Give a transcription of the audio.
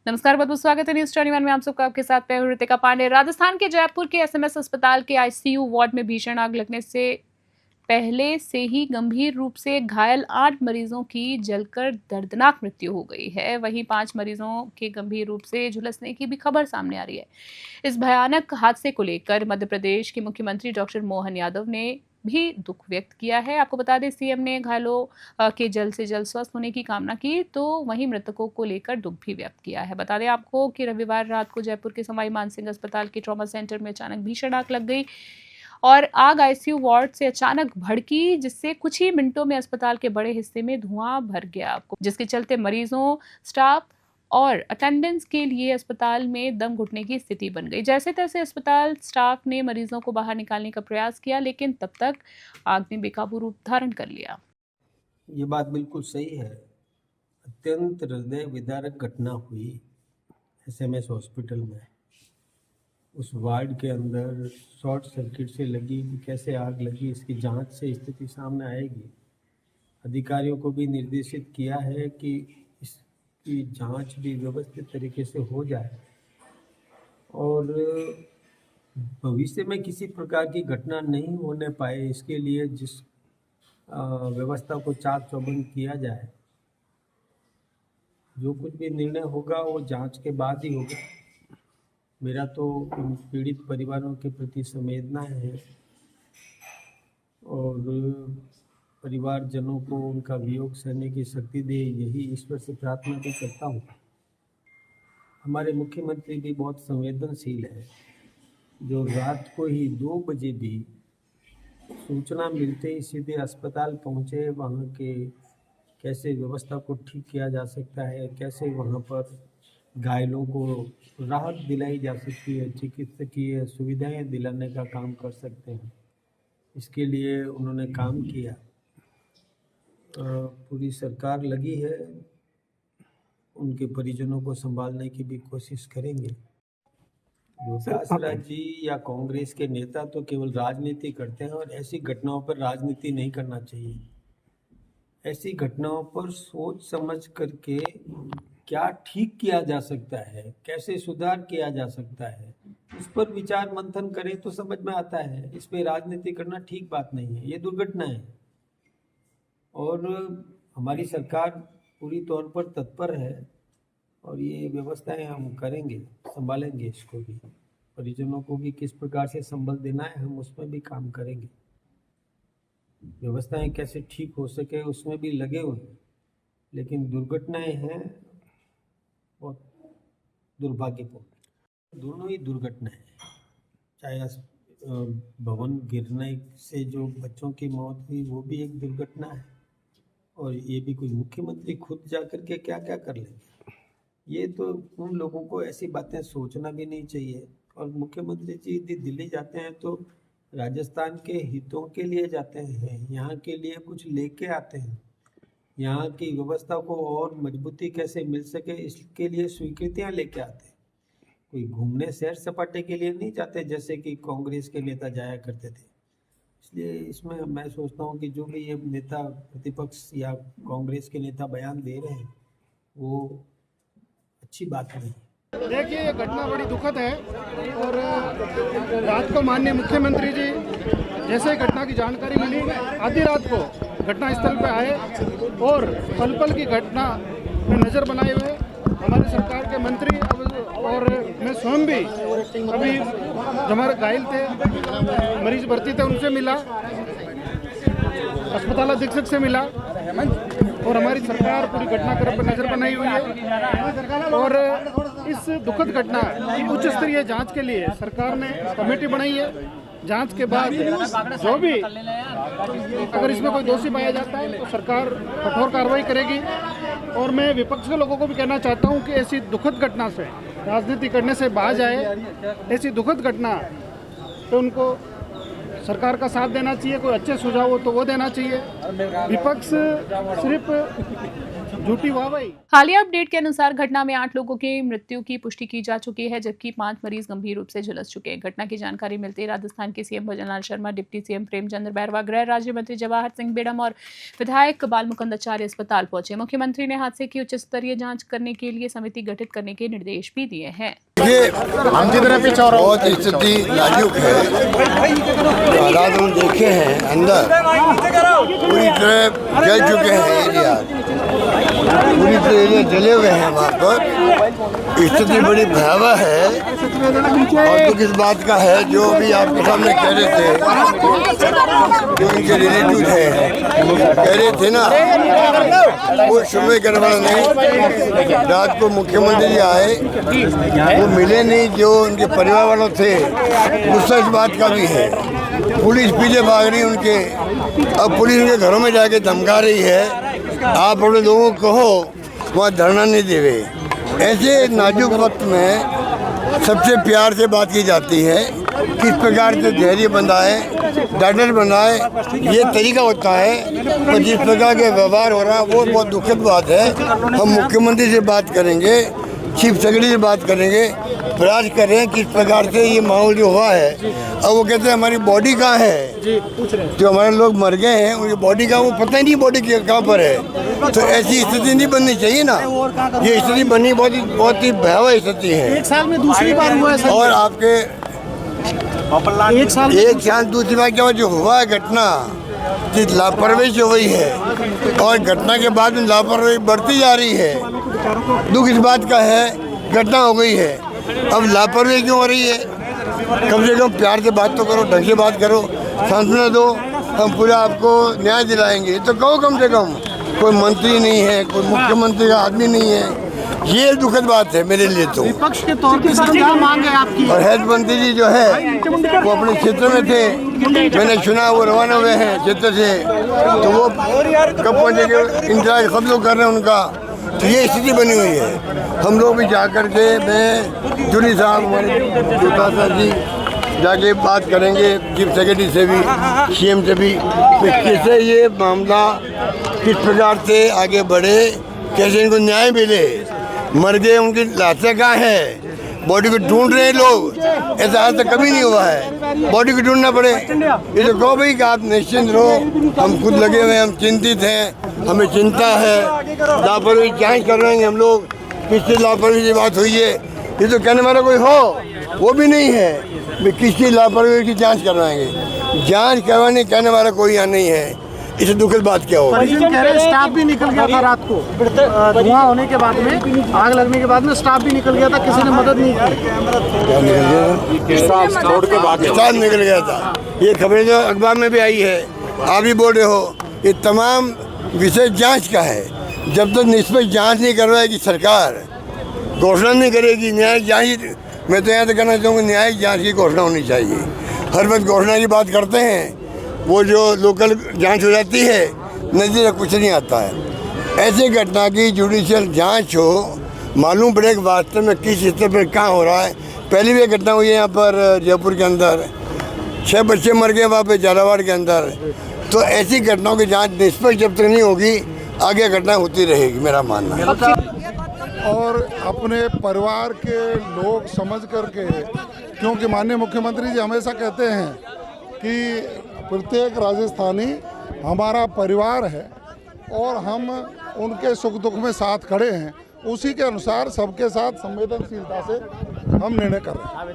नमस्कार, बहुत बहुत स्वागत है न्यूज 21 में। आप सबका आपके साथ मैं हूं ऋतिका पांडे। राजस्थान के जयपुर के एसएमएस अस्पताल के आईसीयू वार्ड में भीषण आग लगने से पहले से ही गंभीर रूप से घायल 8 मरीजों की जलकर दर्दनाक मृत्यु हो गई है। वहीं 5 मरीजों के गंभीर रूप से झुलसने की भी खबर सामने आ रही है। इस भयानक हादसे को लेकर मध्य प्रदेश के मुख्यमंत्री डॉक्टर मोहन यादव ने भी दुख व्यक्त किया है। आपको बता दें, सीएम ने घायलों के जल्द से जल्द स्वस्थ होने की कामना की, तो वहीं मृतकों को लेकर दुख भी व्यक्त किया है। बता दें आपको कि रविवार रात को जयपुर के सवाई मानसिंह अस्पताल के ट्रॉमा सेंटर में अचानक भीषण आग लग गई और आग आईसीयू वार्ड से अचानक भड़की, जिससे कुछ ही मिनटों में अस्पताल के बड़े हिस्से में धुआं भर गया, जिसके चलते मरीजों, स्टाफ और अटेंडेंस के लिए अस्पताल में दम घुटने की स्थिति बन गई। जैसे तैसे अस्पताल स्टाफ ने मरीजों को बाहर निकालने का प्रयास किया, लेकिन तब तक आग ने बेकाबू रूप धारण कर लिया। ये बात बिल्कुल सही है। अत्यंत हृदय विदारक घटना हुई एसएमएस हॉस्पिटल में। उस वार्ड के अंदर शॉर्ट सर्किट से लगी कि कैसे आग लगी, इसकी जांच से स्थिति सामने आएगी। अधिकारियों को भी निर्देशित किया है कि इसकी जांच भी व्यवस्थित तरीके से हो जाए और भविष्य में किसी प्रकार की घटना नहीं होने पाए, इसके लिए जिस व्यवस्था को चाक चौबंद किया जाए। जो कुछ भी निर्णय होगा वो जांच के बाद ही होगा। मेरा तो उन पीड़ित परिवारों के प्रति संवेदना है और परिवारजनों को उनका वियोग सहने की शक्ति दे, यही ईश्वर से प्रार्थना भी करता हूँ। हमारे मुख्यमंत्री भी बहुत संवेदनशील है, जो रात को ही 2 बजे भी सूचना मिलते ही सीधे अस्पताल पहुँचे। वहाँ के कैसे व्यवस्था को ठीक किया जा सकता है, कैसे वहाँ पर घायलों को राहत दिलाई जा सकती है, चिकित्सकीय सुविधाएं दिलाने का काम कर सकते हैं, इसके लिए उन्होंने काम किया। पूरी सरकार लगी है, उनके परिजनों को संभालने की भी कोशिश करेंगे। विकास राज जी या कांग्रेस के नेता तो केवल राजनीति करते हैं और ऐसी घटनाओं पर राजनीति नहीं करना चाहिए। ऐसी घटनाओं पर सोच समझ करके क्या ठीक किया जा सकता है, कैसे सुधार किया जा सकता है, उस पर विचार मंथन करें तो समझ में आता है। इस पे राजनीति करना ठीक बात नहीं है, ये दुर्घटना है और हमारी सरकार पूरी तौर पर तत्पर है और ये व्यवस्थाएं हम करेंगे, संभालेंगे। इसको भी, परिजनों को भी किस प्रकार से संबल देना है, हम उसमें भी काम करेंगे। व्यवस्थाएं कैसे ठीक हो सके उसमें भी लगे हुए हैं, लेकिन दुर्घटनाएं हैं बहुत दुर्भाग्यपूर्ण। दोनों ही दुर्घटनाएं हैं, चाहे भवन गिरने से जो बच्चों की मौत हुई वो भी एक दुर्घटना है और ये भी कोई मुख्यमंत्री खुद जा कर के क्या क्या कर लेंगे। ये तो उन लोगों को ऐसी बातें सोचना भी नहीं चाहिए। और मुख्यमंत्री जी यदि दिल्ली जाते हैं तो राजस्थान के हितों के लिए जाते हैं, यहाँ के लिए कुछ लेके आते हैं। यहाँ की व्यवस्था को और मजबूती कैसे मिल सके इसके लिए स्वीकृतियाँ लेके आते हैं। कोई घूमने सैर सपाटे के लिए नहीं जाते जैसे कि कांग्रेस के नेता जाया करते थे। इसलिए इसमें मैं सोचता हूँ कि जो भी ये नेता प्रतिपक्ष या कांग्रेस के नेता बयान दे रहे हैं वो अच्छी बात नहीं है। देखिए, ये घटना बड़ी दुखद है और रात को माननीय मुख्यमंत्री जी जैसे ही घटना की जानकारी मिली, आधी रात को घटनास्थल पर आए और पल पल की घटना में नज़र बनाए हुए हमारी सरकार के मंत्री और मैं स्वयं भी अभी हमारे घायल थे, मरीज भर्ती थे, उनसे मिला, अस्पताल अधीक्षक से मिला और हमारी सरकार पूरी घटनाक्रम पर नज़र बनाई हुई है। और इस दुखद घटना की उच्च स्तरीय जांच के लिए सरकार ने कमेटी बनाई है। जांच के बाद जो भी अगर इसमें कोई दोषी पाया जाता है तो सरकार कठोर कार्रवाई करेगी। और मैं विपक्ष के लोगों को भी कहना चाहता हूं कि ऐसी दुखद घटना से राजनीति करने से बाज आए। ऐसी दुखद घटना तो उनको सरकार का साथ देना चाहिए, कोई अच्छे सुझाव हो तो वो देना चाहिए। विपक्ष सिर्फ झूठी वाहवाही। हालिया अपडेट के अनुसार घटना में 8 लोगों की मृत्यु की पुष्टि की जा चुकी है, जबकि 5 मरीज गंभीर रूप से झुलस चुके हैं। घटना की जानकारी मिलते ही राजस्थान के CM Bhajanlal Sharma, deputy CM Premchandra Bairwa, गृह राज्य मंत्री जवाहर सिंह बेड़म और विधायक बालमुकुंद आचार्य अस्पताल पहुंचे। मुख्यमंत्री ने हादसे की उच्च स्तरीय जांच करने के लिए समिति गठित करने के निर्देश भी दिए हैं। ये बहुत स्थिति नाजुक है। हालात हम देखे हैं, अंदर पूरी तरह जल चुके हैं एरिया, पूरी तरह एरिया जले हुए हैं। वहाँ पर स्थिति बड़ी भयावह है। और दुख इस बात का है, जो भी आपके सामने कह रहे थे, जो उनके रिलेटिव थे, कह रहे थे ना, वो सुनवाई करने वाला नहीं। रात को मुख्यमंत्री जी आए, वो मिले नहीं, जो उनके परिवार वालों थे। गुस्सा इस बात का भी है, पुलिस पीछे भाग रही उनके। अब पुलिस उनके घरों में जाके धमका रही है, आप अपने लोगों को कहो वहाँ धरना नहीं देवे। ऐसे नाजुक वक्त में सबसे प्यार से बात की जाती है, किस प्रकार से धैर्य बनाए, डर बनाए, ये तरीका होता है। पर जिस प्रकार के व्यवहार हो रहा है वो बहुत दुखद बात है। हम मुख्यमंत्री से बात करेंगे, चीफ सेक्रेटरी से बात करेंगे, प्रयास कर रहे हैं किस प्रकार से ये माहौल जो हुआ है। अब वो कहते हैं हमारी बॉडी कहाँ है, जो हमारे लोग मर गए हैं उनकी बॉडी कहाँ, वो पता ही नहीं बॉडी कहाँ पर है। तो ऐसी स्थिति नहीं बननी चाहिए ना। ये स्थिति बनी बहुत ही भयावह स्थिति है। एक साल में दूसरी बार हुआ है। और आपके एक साल दूसरी बार क्या जो हुआ है घटना, लापरवाही जो हुई है, और घटना के बाद में लापरवाही बढ़ती जा रही है। दुख इस बात का है, घटना हो गई है, अब लापरवाही क्यों हो रही है। कम से कम प्यार से बात तो करो, ढंग से बात करो, सांत्वना दो, हम पूरा आपको न्याय दिलाएंगे। तो कहो कम से कम, कोई मंत्री नहीं है, कोई मुख्यमंत्री का आदमी नहीं है। ये दुखद बात है मेरे लिए। तो विपक्ष के तौर पे सर क्या मांग है आपकी? और हेल्थ मंत्री जी जो है वो अपने क्षेत्र में थे, मैंने सुना वो रवाना हुए हैं क्षेत्र से, तो वो कब पहुँचेंगे, इंतजार कब लोग कर रहे हैं उनका। तो ये स्थिति बनी हुई है। हम लोग भी जा कर के, मैं जुली साहब, हमारे जोता जी जाके बात करेंगे चीफ सेक्रेटरी से भी, सीएम से भी, कैसे ये मामला किस प्रकार से आगे बढ़े, कैसे इनको न्याय मिले। मर गए, उनकी लाशें कहाँ है, बॉडी को ढूंढ रहे हैं लोग। ऐसा आज तक कभी नहीं हुआ है, बॉडी को ढूंढना पड़े। ये तो कहो भाई कि आप निश्चिंत रहो, हम खुद लगे हुए हैं, हम चिंतित हैं, हमें चिंता है। लापरवाही जांच कर रहे हैं हम लोग, किसकी लापरवाही की बात हुई है। ये तो कहने वाला कोई हो, वो भी नहीं है। किसकी लापरवाही की जाँच करवाएंगे, जाँच करवाने कहने वाला कोई यहाँ नहीं है। इसे दुखद बात क्या होगी। कह रहे स्टाफ भी निकल गया था रात को, धुआं होने के बाद में, आग लगने के बाद में स्टाफ भी निकल गया था, किसी ने मदद नहीं की। स्टाफ निकल गया था, ये खबरें जो अखबार में भी आई है, आप भी बोल रहे हो। ये तमाम विषय जांच का है। जब तक निष्पक्ष जांच नहीं करवाएगी सरकार, घोषणा नहीं करेगी न्यायिक जांच। मैं तो यहाँ तो कहना चाहूँगा न्यायिक जांच की घोषणा होनी चाहिए। हर वक्त घोषणा की बात करते हैं, वो जो लोकल जांच हो जाती है, नतीजा कुछ नहीं आता है। ऐसे घटना की जुडिशियल जांच हो, मालूम पड़े कि वास्तव में किस स्तर पर कहाँ हो रहा है। पहले भी घटना हुई है यहाँ पर जयपुर के अंदर, 6 बच्चे मर गए वहाँ पे झालावाड़ के अंदर। तो ऐसी घटनाओं की जांच निष्पक्ष जब तक नहीं होगी, आगे घटना होती रहेगी, मेरा मानना है। और अपने परिवार के लोग समझ करके, क्योंकि माननीय मुख्यमंत्री जी हमेशा कहते हैं कि प्रत्येक राजस्थानी हमारा परिवार है और हम उनके सुख दुख में साथ खड़े हैं। उसी के अनुसार सबके साथ संवेदनशीलता से हम निर्णय कर रहे हैं।